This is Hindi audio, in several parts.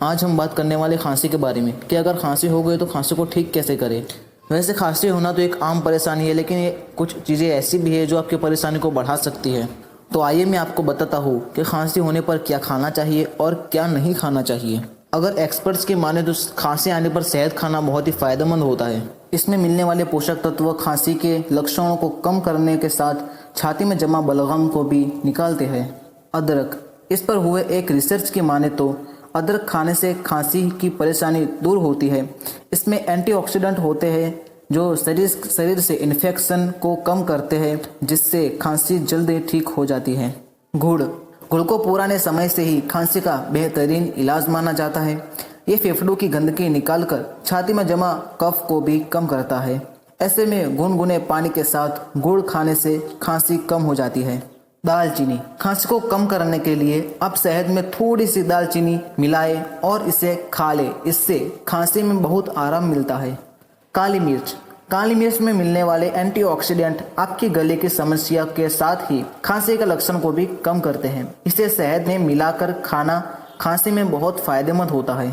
आज हम बात करने वाले खांसी के बारे में कि अगर खांसी हो गई तो खांसी को ठीक कैसे करें। वैसे खांसी होना तो एक आम परेशानी है, लेकिन ये कुछ चीज़ें ऐसी भी है जो आपकी परेशानी को बढ़ा सकती है। तो आइए मैं आपको बताता हूँ कि खांसी होने पर क्या खाना चाहिए और क्या नहीं खाना चाहिए। अगर एक्सपर्ट्स की माने तो खांसी आने पर शहद खाना बहुत ही फायदेमंद होता है। इसमें मिलने वाले पोषक तत्व खांसी के लक्षणों को कम करने के साथ छाती में जमा बलगम को भी निकालते हैं। अदरक, इस पर हुए एक रिसर्च की माने तो अदरक खाने से खांसी की परेशानी दूर होती है। इसमें एंटीऑक्सीडेंट होते हैं जो शरीर से इन्फेक्शन को कम करते हैं, जिससे खांसी जल्दी ठीक हो जाती है। गुड़ को पुराने समय से ही खांसी का बेहतरीन इलाज माना जाता है। ये फेफड़ों की गंदगी निकालकर छाती में जमा कफ को भी कम करता है। ऐसे में गुनगुने पानी के साथ गुड़ खाने से खांसी कम हो जाती है। दालचीनी, खांसी को कम करने के लिए आप शहद में थोड़ी सी दालचीनी मिलाएं और इसे खा लें। इससे खांसी में बहुत आराम मिलता है। काली मिर्च में मिलने वाले एंटीऑक्सीडेंट आपकी गले की समस्या के साथ ही खांसी के लक्षण को भी कम करते हैं। इसे शहद में मिलाकर खाना खांसी में बहुत फायदेमंद होता है।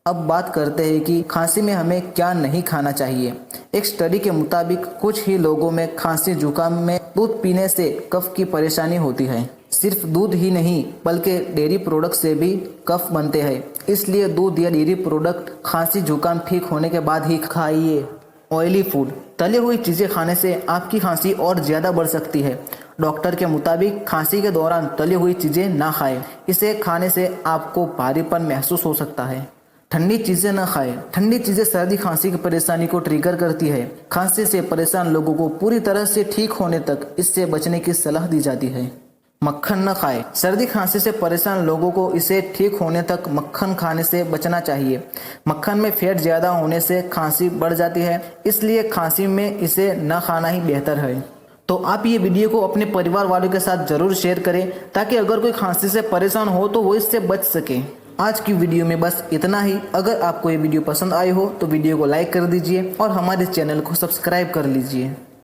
अब बात करते हैं कि खांसी में हमें क्या नहीं खाना चाहिए। एक स्टडी के मुताबिक कुछ ही लोगों में खांसी जुकाम में दूध पीने से कफ की परेशानी होती है। सिर्फ दूध ही नहीं बल्कि डेयरी प्रोडक्ट से भी कफ बनते हैं, इसलिए दूध या डेयरी प्रोडक्ट खांसी जुकाम ठीक होने के बाद ही खाइए। ऑयली फूड, तली हुई चीज़ें खाने से आपकी खांसी और ज़्यादा बढ़ सकती है। डॉक्टर के मुताबिक खांसी के दौरान तली हुई चीज़ें ना खाएं। इसे खाने से आपको भारीपन महसूस हो सकता है। ठंडी चीज़ें न खाएं। ठंडी चीज़ें सर्दी खांसी की परेशानी को ट्रिगर करती है। खांसी से परेशान लोगों को पूरी तरह से ठीक होने तक इससे बचने की सलाह दी जाती है। मक्खन न खाएं। सर्दी खांसी से परेशान लोगों को इसे ठीक होने तक मक्खन खाने से बचना चाहिए। मक्खन में फैट ज़्यादा होने से खांसी बढ़ जाती है, इसलिए खांसी में इसे न खाना ही बेहतर है। तो आप ये वीडियो को अपने परिवार वालों के साथ ज़रूर शेयर करें ताकि अगर कोई खांसी से परेशान हो तो वो इससे बच सके। आज की वीडियो में बस इतना ही। अगर आपको ये वीडियो पसंद आई हो तो वीडियो को लाइक कर दीजिए और हमारे चैनल को सब्सक्राइब कर लीजिए।